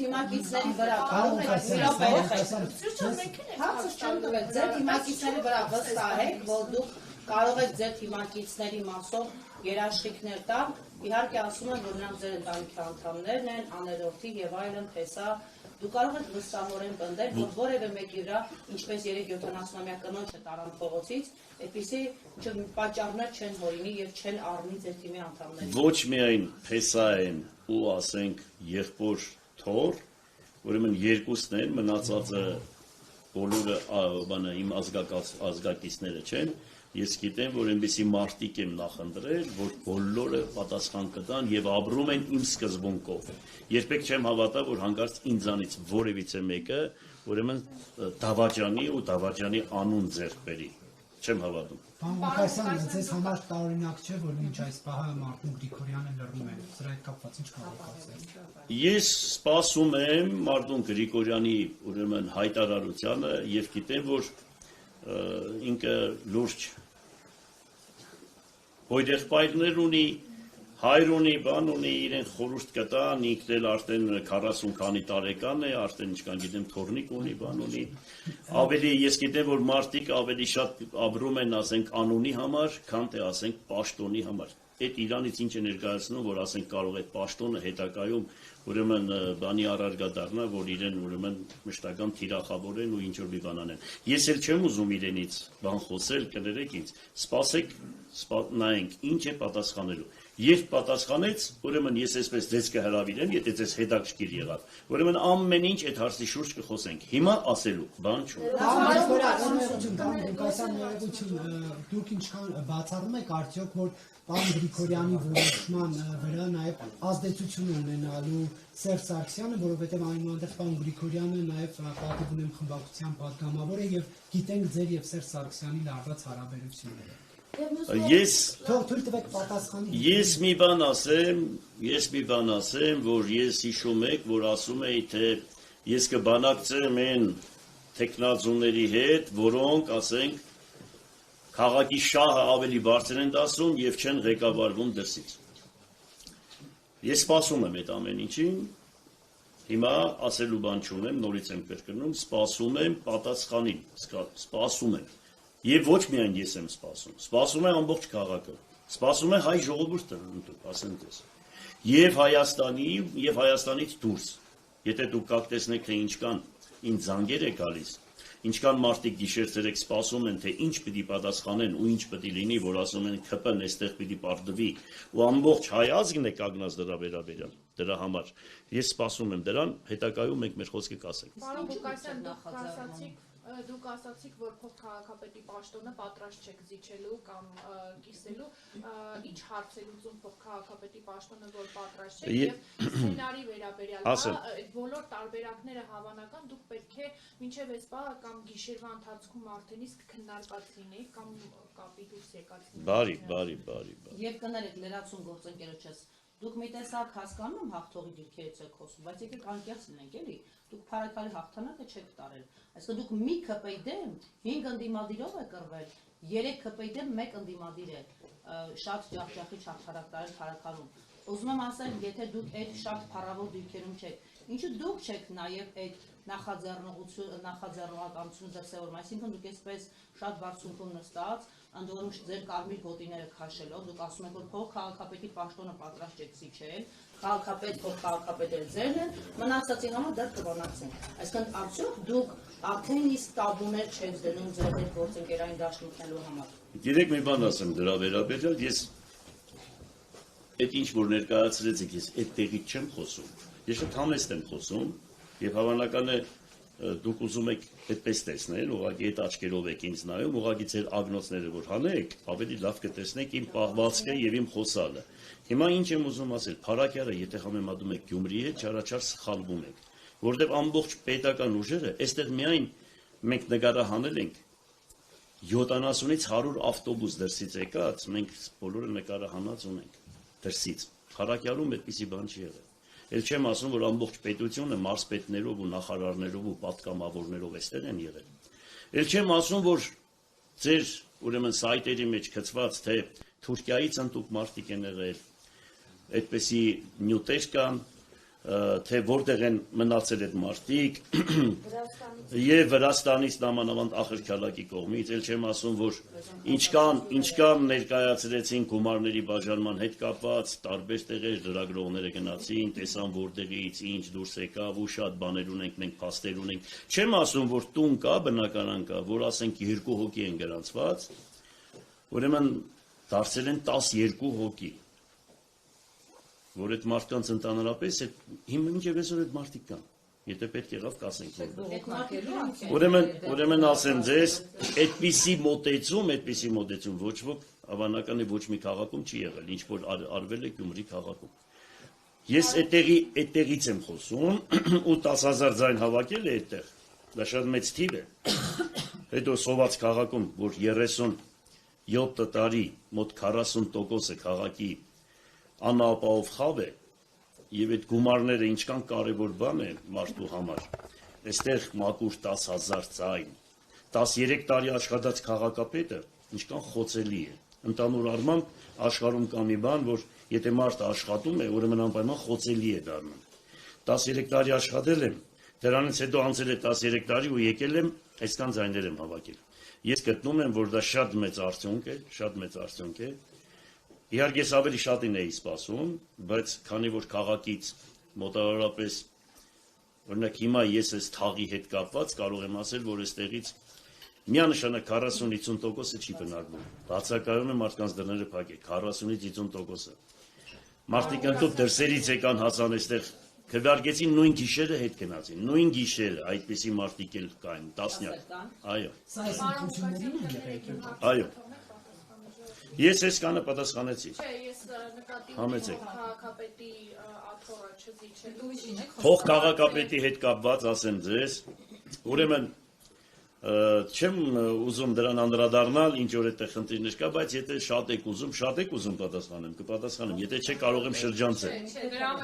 թիմակիցների վրա կարող եք ձեր թիմակիցների վրա վստահեք, որ դուք կարող եք ձեր թիմակիցների մասով երաշխիքներ տալ, իհարկե ասում են, որ նրանք ձեր ընտանիքի անդամներն են, աներորդի եւ այլն, փեսա, դուք կարող եք վստահորեն պնդել, որ որևէ մեկի վրա, ինչպես 3-70-ամյա կնոջը տարան փողոցից, այդպիսի պատճառներ չեն հորինի եւ չեն առնի ձեր թիմի անդամներին։ Ոչ միայն փեսա են ու ասենք եղբոր թոր, ուրեմն երկուսն են, մնացածը բոլորը բանը իմ ազգակիցները չեն, ես գիտեմ, որ այնպիսի մարտիկ եմ նախընտրել, որ բոլորը պատասխան կտան եւ ապրում են իմ սկզբունքով։ Երբեք չեմ հավատա, որ հանկարծ ինձանից որևիցե մեկը, ուրեմն դավաճանի ու դավաճանի անուն ձեռք բերի։ Չեմ հավատում։ Պարոն Ղուկասյան, ձեզ համար տարօրինակ չէ, որ մինչ այս պահը Մարտուն Գրիգորյանը լռում է։ Սրա հետ կապված ինչ կարող եք ասել։ Ես սպասում եմ Մարտուն Գրիգորյանի ուրեմն հայտարարությանը եւ գիտեմ, որ ինքը լուրջ հոյդեղբայրներ ունի, հայր ունի, բան ունի, իրեն խորհուրդ կտան, ինքն էլ արդեն 40 քանի տարեկան է, արդեն ինչքան գիտեմ թորնիկ ունի, բան ունի։ Ավելի ես գիտեմ, որ մարդիկ ավելի շատ ապրում են, ասենք, անունի համար, քան թե ասենք պաշտոնի համար։ Այդ իրանից ինչ է ներկայացնում, որ ասենք կարող է պաշտոնը հետագայում ուրեմն բանի առարգա դառնա, որ իրեն ուրեմն մշտական թիրախավորեն ու ինչ որ մի բան անեն։ Ես էլ չեմ ուզում իրենից բան խոսել, կներեք ինձ։ Սպասեք, նայենք ինչ է պատասխանելու։ Երբ պատասխանեց, ուրեմն ես այսպես ձեզ կհրավիրեմ, եթե ձեզ հետաքրքիր եղավ։ Ուրեմն ամեն ինչ այդ հարցի շուրջ կխոսենք։ Հիմա ասելու բան չունի։ Դուք ինչքան բացառում եք արդյոք, որ պարոն Գրիգորյանի որոշման վրա նաև ազդեցություն ունենալու Սերժ Սարգսյանը, որովհետև այնուհանդերձ պարոն Գրիգորյանը նաև պատիվ ունեմ խմբակցության падգամավոր է եւ գիտենք ձեր եւ Սերժ Սարգսյանի լարված հարաբերությունները։ Ես մի բան ասեմ, որ ես հիշում եք, որ ասում էի, թե ես կբանակցեմ այն տեխնազուների հետ, որոնք, ասենք, քաղաքի շահը ավելի բարձր են դասում եւ չեն ղեկավարվում դրսից։ Ես սպասում եմ այդ ամեն ինչին, հիմա ասելու բան չունեմ, նորից եմ կրկնում, սպասում եմ պատասխանին, սպասում եմ։ Եվ ոչ միայն ես եմ սպասում է ամբողջ քաղաքը, սպասում է հայ ժողովուրդը, ասեմ ձեզ, եւ Հայաստանից դուրս, եթե դուք կաք տեսնեք, թե ինչքան ինձ զանգեր է գալիս, ինչքան մարդիկ գիշեր-ցերեկ սպասում են, թե ինչ պիտի պատասխանեն ու ինչ պիտի լինի, որ ասում են ՔՊ-ն այստեղ պիտի պարտվի, ու ամբողջ հայ ազգն է կանգնած դրա վերաբերյալ, դրա համար, ես սպասում եմ դրան, հետագայում մենք մեր խոսքը կասենք։ Պարոն Ղուկասյան, դուք ասացիք, որ փոխքաղաքապետի պաշտոնը պատրաստ չեք զիջելու կամ կիսելու, ինչ հարց է լուծում փոխքաղաքապետի պաշտոնը, որ պատրաստ չեք, եւ սցենարի վերաբերյալ, այդ բոլոր տարբերակները հավանական դուք պետք է մինչեւ այս պահը կամ գիշերվա ընթացքում արդեն իսկ քննարկած լինեիք կամ կապի դուրս եկած լինեիք։ Բարի։ Եվ կներեք լրացում գործընկերոջս, դուք մի տեսակ հասկանում եմ հաղթողի դիրքերից եք խոսում, բայց եկեք անկեղծ լինենք, էլի, դուք փառատոնի հաղթանակը չեք տարել, այսինքն դուք մի ՔՊ-ի դեմ 5 ընդդիմադիրով եք կռվել, 3 ՔՊ-ի դեմ 1 ընդդիմադիր է շատ ջախջախի հաղթանակ տարել փառատոնում։ Ուզում եմ ասել, եթե դուք այդ շատ փառավոր դիրքերում չեք, ինչու դուք չեք նաև այդ նախաձեռնողականությունը դրսևորում, այսինքն դուք այսպես շատ բարձունքում նստած, ընդորում ձեր կարմիր գոտիները քաշելով, դուք ասում եք, որ փոխքաղաքապետի պաշտոնը պատրաստ չեք զիջել, փոխքաղաքապետերը ձերն են, մնացածի համար դեռ կբանակցենք։ Այսինքն արդյոք դուք արդեն իսկ տաբուներ չեք դնում ձեր հետ գործընկերային դաշնունքնելու համար։ Գիտեք մի բան ասեմ դրա վերաբերյալ, ես այդ ինչ որ ներկայացրեցիք, ես այդ տեղից չեմ խոսում, ես շատ համեստ եմ խոսում եւ հավանական է դուք ուզում եք այդպես տեսնել, ուղղակի այդ աչքերով եք ինձ նայում, ուղղակի ձեր ագնոցները որ հանեք, ավելի լավ կտեսնեք իմ պահվածքը եւ իմ խոսալը։ Հիմա ինչ եմ ուզում ասել, փառակյարը եթե համեմատում եք Գյումրիի հետ, չարաչար սխալվում եք, որովհետեւ ամբողջ պետական ուժերը, այստեղ միայն մենք նկարահանել ենք 70-ից 100 ավտոբուս դրսից եկած, մենք բոլորը նկարահանած ունենք դրսից։ Փառակյարում այդպիսի բան չի եղել։ Էլ չեմ ասում, որ ամբողջ պետությունը մարզպետներով ու նախարարներով ու պատգամավորներով այստեղ են եղել։ Էլ չեմ ասում, որ ձեր ուրեմն սայթերի մեջ գծված, թե Թուրքիայից ընդուկ մարդիկ են եղել, այդպիսի նյութեր կան, թե որտեղ են մնացել այդ մարդիկ եւ Վրաստանից նամանավանդ Ախրքալակի կողմից, ել չեմ ասում, որ ինչքան ներկայացրեցին գումարների բաժանման հետ կապված, տարբեր տեղեր լրագրողները գնացին, տեսան որտեղից ինչ դուրս եկավ ու շատ բաներ ունենք, մենք փաստեր ունենք։ Չեմ ասում, որ տուն կա, բնակարան կա, որ ասենք 2 հոգի են գրանցված, ուրեմն դարձել են 12 հոգի, որ այդ մարդկանց ընդհանրապես հիմա մինչև այսօր այդ մարդիկ կան, եթե պետք եղավ կասենք որ։ Ուրեմն ասեմ ձեզ, այդպիսի մոտեցում ոչ ոք հավանական է ոչ մի քաղաքում չի եղել, ինչ որ արվել է Գյումրի քաղաքում։ Ես այդտեղից եմ խոսում ու 10,000 ձայն հավաքել է այդտեղ, դա շատ մեծ թիվ է, հետո Սոված քաղաքում, որ 37 տարի մոտ 40%-ը քաղաքի անապահով խավ է եւ այդ գումարները ինչքան կարեւոր բան է մարդու համար այստեղ մակուր 10,000 ձայն 13 տարի աշխատած քաղաքապետը ինչքան խոցելի է ընդհանուր առմամբ աշխարհում կա մի բան որ եթե մարդը աշխատում է ուրեմն անպայման խոցելի է դառնում 13 տարի աշխատել եմ դրանից հետո անցել է 13 տարի ու եկել եմ այսքան ձայներ եմ հավաքել ես գտնում եմ որ դա շատ մեծ արդյունք է Իհարկե ես ավելի շատին էի սպասում, բայց քանի որ քաղաքից մոտավորապես օրինակ հիմա ես այս թաղի հետ կապված կարող եմ ասել, որ այստեղից միանշանակ 40-50%-ը չի բնակվում։ Բացակայում է մարդկանց դռները փակ է, 40-ից 50%-ը։ Մարդիկ ընդհանուր դրսերից եկան հասան այստեղ քվեարկեցին նույն գիշերը հետ գնացին, նույն գիշերը այդպիսի մարդիկ էլ կային, տասնյակ։ Այո։ Սա այս ընտրություններին է եղել։ Այո։ Ես այս կանը պատասխանեցի։ Չէ, ես նկատի ունեմ քաղաքապետի աթոռը չզիջելու։ Փող քաղաքապետի հետ կապված ասեմ ձեզ, ուրեմն չեմ ուզում դրան անդրադառնալ, ինչ որ այդտեղ խնդիրներ կա, բայց եթե շատ եք ուզում պատասխանեմ, կպատասխանեմ, եթե չէ կարող եմ շրջանցել։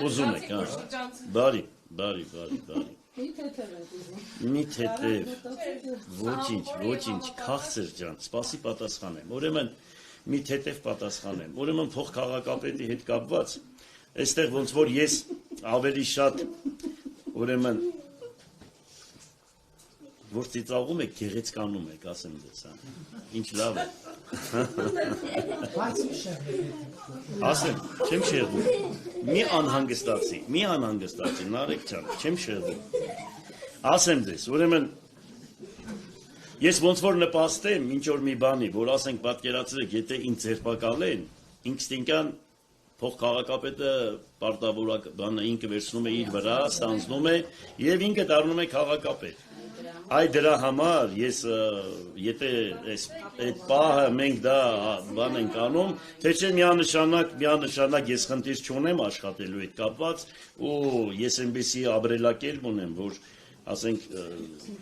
Ուզում եք, հա։ Բարի։ Մի թեթև։ Ոչինչ, քաղցր ջան, սպասի պատասխանեմ։ Ուրեմն մի թեթև պատասխանեմ։ Ուրեմն փող քաղաքապետի հետ կապված, այստեղ ոնց որ ես ավելի շատ ուրեմն որ ծիծաղում եք, գեղեցկանում եք, ասեմ ձեզ, հա։ Ինչ լավ է։ Բայց մի շեղվում։ Ասեմ, չեմ շեղվում։ Մի անհանգստացի, Նարեկ ջան, չեմ շեղվում։ Ասեմ ձեզ, ուրեմն ես ոնց որ նպաստեմ ինչ որ մի բանի, որ ասենք պատկերացրեք, եթե ինձ ձերբակալեն, ինքստինքան փող քաղաքապետը պարտավորակ բանը ինքը վերցնում է իր վրա, ստանձնում է եւ ինքը դառնում է քաղաքապետ։ Այ դրա համար ես եթե այդ պահը մենք դա բան ենք անում, թե չէ միանշանակ ես խնդիր չունեմ աշխատելու հետ կապված ու ես այնպեսի ապրելակերպ ունեմ, որ ասենք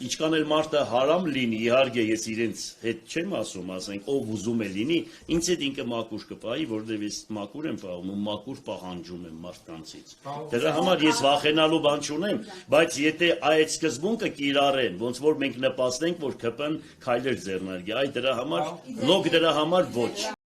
ինչքան էլ մարդը հարամ լինի, իհարկե ես իրենց հետ չեմ ասում, ասենք ով ուզում է լինի, ինձ հետ ինքը մաքուր կպահի, որովհետև ես մաքուր եմ պահում ու մաքուր պահանջում եմ մարդկանցից։ Դրա համար ես վախենալու բան չունեմ, բայց եթե այդ սկզբունքը կիրառեն, ոնց որ մենք նպաստենք, որ ԿՊ-ն քայլեր ձեռնարկի, այ դրա համար ոչ։